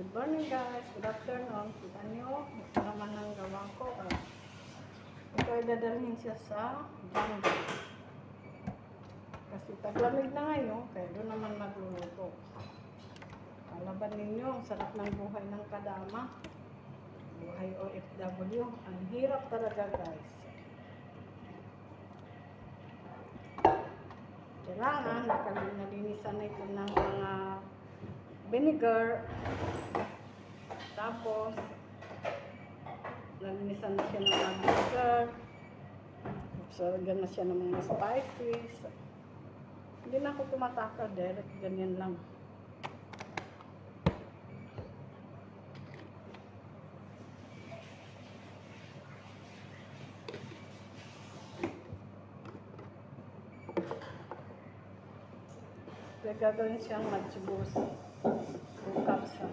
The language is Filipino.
Good morning guys, good afternoon. Kita nyo, ito naman ang gawa ko. Ito ay dadalhin siya sa jungle. Kasi taglamig na ngayon, kaya doon naman magluluto. Alaban ninyo, ang sarap ng buhay ng kadama. Buhay OFW. Ang hirap talaga guys. Kailangan, nalinisan na ito ng mga vinegar. Tapos, nalinisan na siya ng mga vinegar. Lagyan na siya ng mga spices. Hindi na ako tumatakal, direct ganyan lang. Kaya gagawin siyang magsibus. 2 cups.